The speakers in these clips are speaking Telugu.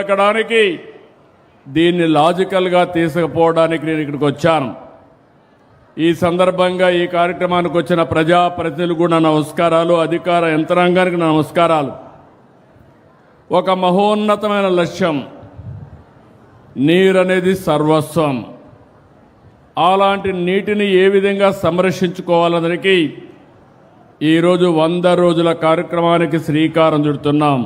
ఎక్కడానికి దీన్ని లాజికల్గా తీసుకుపోవడానికి నేను ఇక్కడికి వచ్చాను. ఈ సందర్భంగా ఈ కార్యక్రమానికి వచ్చిన ప్రజాప్రతినిధులు కూడా నమస్కారాలు, అధికార యంత్రాంగానికి నమస్కారాలు. ఒక మహోన్నతమైన లక్ష్యం, నీరు అనేది సర్వస్వం. అలాంటి నీటిని ఏ విధంగా సంరక్షించుకోవాలనడానికి ఈరోజు 100 రోజుల కార్యక్రమానికి శ్రీకారం చుడుతున్నాం.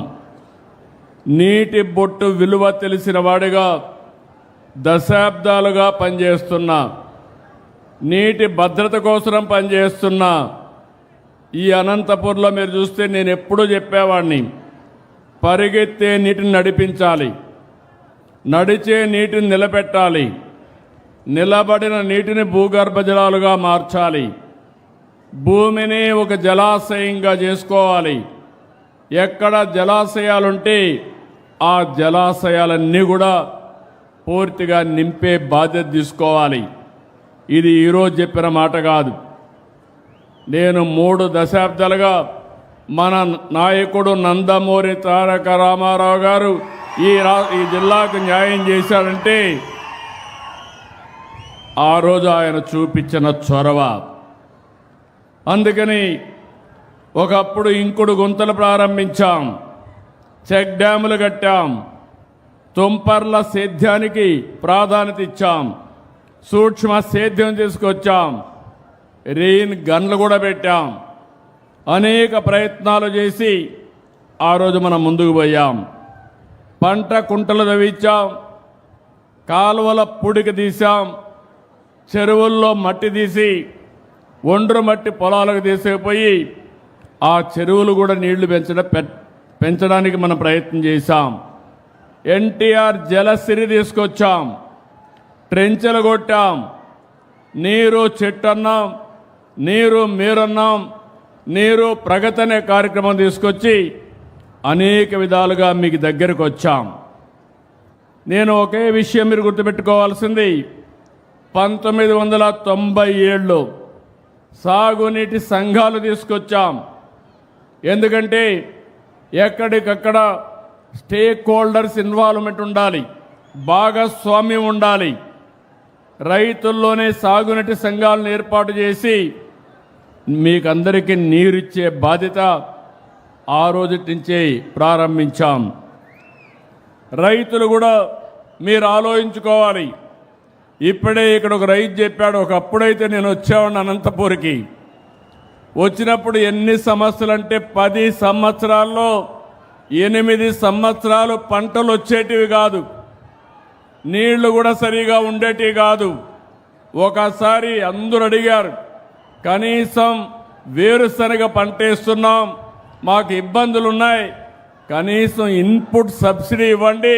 నీటి బొట్టు విలువ తెలిసిన వాడిగా దశాబ్దాలుగా పనిచేస్తున్నా, నీటి భద్రత కోసం పనిచేస్తున్నా. ఈ అనంతపూర్లో మీరు చూస్తే నేను ఎప్పుడూ చెప్పేవాడిని, పరిగెత్తే నీటిని నడిపించాలి, నడిచే నీటిని నిలబెట్టాలి, నిలబడిన నీటిని భూగర్భ జలాలుగా మార్చాలి, భూమిని ఒక జలాశయంగా చేసుకోవాలి. ఎక్కడ జలాశయాలుంటే ఆ జలాశయాలన్నీ కూడా పూర్తిగా నింపే బాధ్యత తీసుకోవాలి. ఇది ఈరోజు చెప్పిన మాట కాదు. నేను 3 దశాబ్దాలుగా మన నాయకుడు నందమూరి తారక రామారావు గారు ఈ జిల్లాకు న్యాయం చేశాడంటే ఆ రోజు ఆయన చూపించిన చొరవ. అందుకని ఒకప్పుడు ఇంకుడు గుంతలు ప్రారంభించాం, చెక్ డ్యాములు కట్టాం, తుంపర్ల సేద్యానికి ప్రాధాన్యత ఇచ్చాం, సూక్ష్మ సేద్యం తీసుకొచ్చాం, రెయిన్ గన్లు కూడా పెట్టాం. అనేక ప్రయత్నాలు చేసి ఆ రోజు మనం ముందుకు పోయాం. పంట కుంటలు తవ్వించాం, కాలువల పుడికి తీసాం, చెరువుల్లో మట్టి తీసి ఒండ్రు మట్టి పొలాలకు తీసుకుపోయి ఆ చెరువులు కూడా నీళ్లు పెంచడానికి మనం ప్రయత్నం చేశాం. ఎన్టీఆర్ జలసిరి తీసుకొచ్చాం, ట్రెంచెలు కొట్టాం, నీరు చెట్టు అన్నాం, నీరు మీరన్నాం, నీరు ప్రగతి అనే కార్యక్రమం తీసుకొచ్చి అనేక విధాలుగా మీకు దగ్గరకు వచ్చాం. నేను ఒకే విషయం మీరు గుర్తుపెట్టుకోవాల్సింది, 1997లో సాగునీటి సంఘాలు తీసుకొచ్చాం. ఎందుకంటే ఎక్కడికక్కడ స్టేక్ హోల్డర్స్ ఇన్వాల్వ్మెంట్ ఉండాలి, భాగస్వామ్యం ఉండాలి. రైతుల్లోనే సాగునీటి సంఘాలను ఏర్పాటు చేసి మీకందరికీ నీరిచ్చే బాధ్యత ఆ రోజు నుంచే ప్రారంభించాం. రైతులు కూడా మీరు ఆలోచించుకోవాలి. ఇప్పుడే ఇక్కడ ఒక రైతు చెప్పాడు, ఒకప్పుడైతే నేను వచ్చేవాడిని అనంతపూర్కి. వచ్చినప్పుడు ఎన్ని సమస్యలు అంటే 10 సంవత్సరాల్లో 8 సంవత్సరాలు పంటలు వచ్చేటివి కాదు, నీళ్లు కూడా సరిగా ఉండేటివి కాదు. ఒకసారి అందరూ అడిగారు, కనీసం వేరుశనగ పంట వేస్తున్నాం, మాకు ఇబ్బందులు ఉన్నాయి, కనీసం ఇన్పుట్ సబ్సిడీ ఇవ్వండి,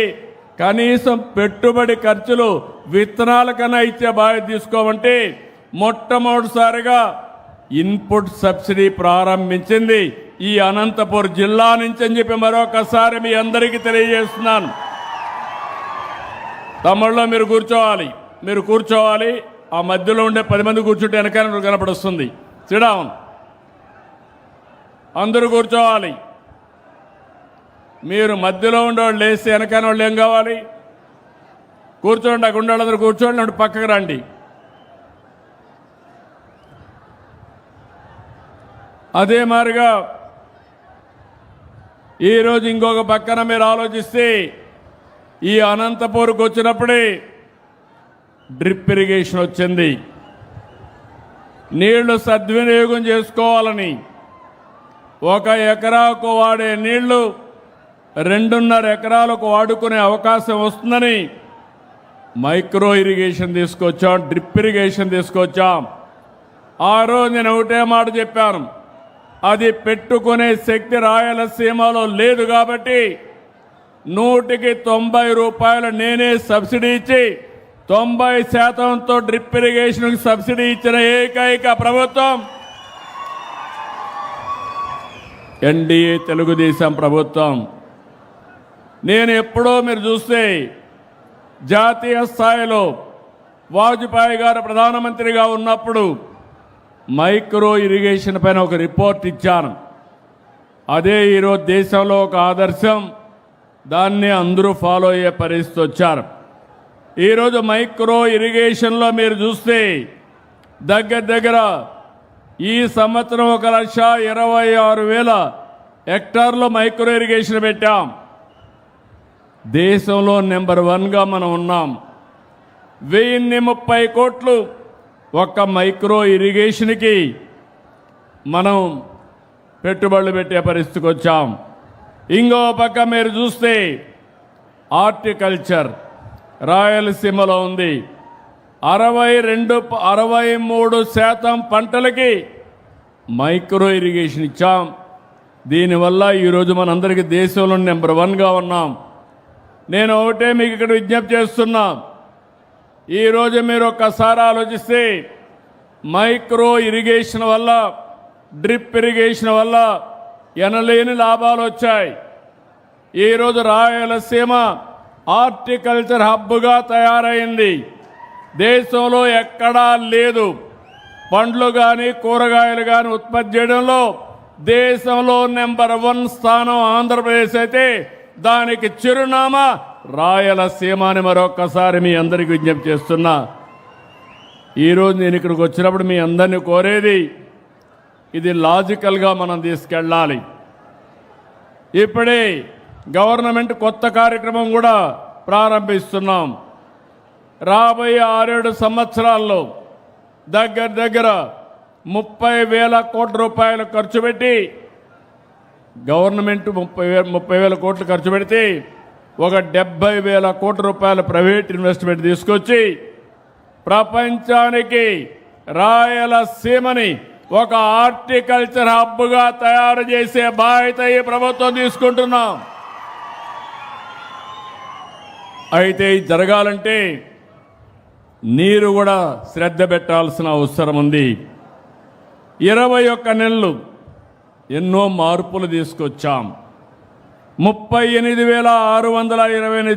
కనీసం పెట్టుబడి ఖర్చులు విత్తనాలకన్నా ఇచ్చే బాధ్యత తీసుకోమంటే మొట్టమొదటిసారిగా ఇన్పుట్ సబ్సిడీ ప్రారంభించింది ఈ అనంతపూర్ జిల్లా నుంచి అని చెప్పి మరొకసారి మీ అందరికీ తెలియజేస్తున్నాను. తమ్ముళ్ళో మీరు కూర్చోవాలి. ఆ మధ్యలో ఉండే 10 మంది కూర్చుంటే వెనకాల కనపడొస్తుంది. సిడౌన్, అందరూ కూర్చోవాలి. మీరు మధ్యలో ఉండేవాళ్ళు లేస్తే వెనకాల వాళ్ళు ఏం కావాలి? కూర్చోండి, అక్కడ ఉండేవాళ్ళందరూ కూర్చోండి, అటు పక్కకు రండి. అదే మాదిరిగా ఈరోజు ఇంకొక పక్కన మీరు ఆలోచిస్తే ఈ అనంతపూర్కి వచ్చినప్పుడే డ్రిప్ ఇరిగేషన్ వచ్చింది. నీళ్లు సద్వినియోగం చేసుకోవాలని 1 ఎకరాకు వాడే నీళ్లు 2.5 ఎకరాలకు వాడుకునే అవకాశం వస్తుందని మైక్రో ఇరిగేషన్ తీసుకొచ్చాం, డ్రిప్ ఇరిగేషన్ తీసుకొచ్చాం. ఆ రోజు నేను ఒకటే మాట చెప్పాను, అది పెట్టుకునే శక్తి రాయలసీమలో లేదు కాబట్టి 100కి 90 రూపాయలు నేనే సబ్సిడీ ఇచ్చి 90%తో డ్రిప్ ఇరిగేషన్కి సబ్సిడీ ఇచ్చిన ఏకైక ప్రభుత్వం ఎన్డీఏ తెలుగుదేశం ప్రభుత్వం. నేను ఎప్పుడో మీరు చూస్తే జాతీయ స్థాయిలో వాజ్పేయి గారు ప్రధానమంత్రిగా ఉన్నప్పుడు మైక్రో ఇరిగేషన్ పైన ఒక రిపోర్ట్ ఇచ్చాను. అదే ఈరోజు దేశంలో ఒక ఆదర్శం. దాన్ని అందరూ ఫాలో అయ్యే పరిస్థితి వచ్చారు. ఈరోజు మైక్రో ఇరిగేషన్లో మీరు చూస్తే దగ్గర ఈ సంవత్సరం 1,26,000 హెక్టార్లో మైక్రో ఇరిగేషన్ పెట్టాం. దేశంలో నెంబర్ 1గా మనం ఉన్నాం. 1030 కోట్లు ఒక్క మైక్రో ఇరిగేషన్కి మనం పెట్టుబడులు పెట్టే పరిస్థితికి వచ్చాం. ఇంకో పక్క మీరు చూస్తే హార్టికల్చర్ రాయలసీమలో ఉంది. 63% పంటలకి మైక్రో ఇరిగేషన్ ఇచ్చాం. దీనివల్ల ఈరోజు మనందరికీ దేశంలో నెంబర్ 1గా ఉన్నాం. నేను ఒకటే మీకు ఇక్కడ విజ్ఞప్తి చేస్తున్నా, ఈరోజు మీరు ఒక్కసారి ఆలోచిస్తే మైక్రో ఇరిగేషన్ వల్ల, డ్రిప్ ఇరిగేషన్ వల్ల ఎనలేని లాభాలు వచ్చాయి. ఈరోజు రాయలసీమ హార్టికల్చర్ హబ్గా తయారైంది. దేశంలో ఎక్కడా లేదు. పండ్లు కానీ కూరగాయలు కానీ ఉత్పత్తి చేయడంలో దేశంలో నెంబర్ 1 స్థానం ఆంధ్రప్రదేశ్ అయితే దానికి చిరునామా రాయలసీమ అని మరొక్కసారి మీ అందరికీ విజ్ఞప్తి చేస్తున్నా. ఈరోజు నేను ఇక్కడికి వచ్చినప్పుడు మీ అందరినీ కోరేది, ఇది లాజికల్గా మనం తీసుకెళ్ళాలి. ఇప్పుడే గవర్నమెంట్ కొత్త కార్యక్రమం కూడా ప్రారంభిస్తున్నాం. రాబోయే 6-7 సంవత్సరాల్లో దగ్గర 30,000 కోట్ల రూపాయలు ఖర్చు పెట్టి, గవర్నమెంట్ 30,000 కోట్లు ఖర్చు పెడితే ఒక 70,000 కోట్ల రూపాయల ప్రైవేట్ ఇన్వెస్ట్మెంట్ తీసుకొచ్చి ప్రపంచానికి రాయలసీమని ఒక హార్టికల్చర్ హబ్గా తయారు చేసే బాధ్యత ఈ ప్రభుత్వం తీసుకుంటున్నాం. అయితే ఇది జరగాలంటే నీరు కూడా శ్రద్ధ పెట్టాల్సిన అవసరం ఉంది. 21 నెలలు ఎన్నో మార్పులు తీసుకొచ్చాం. 38,628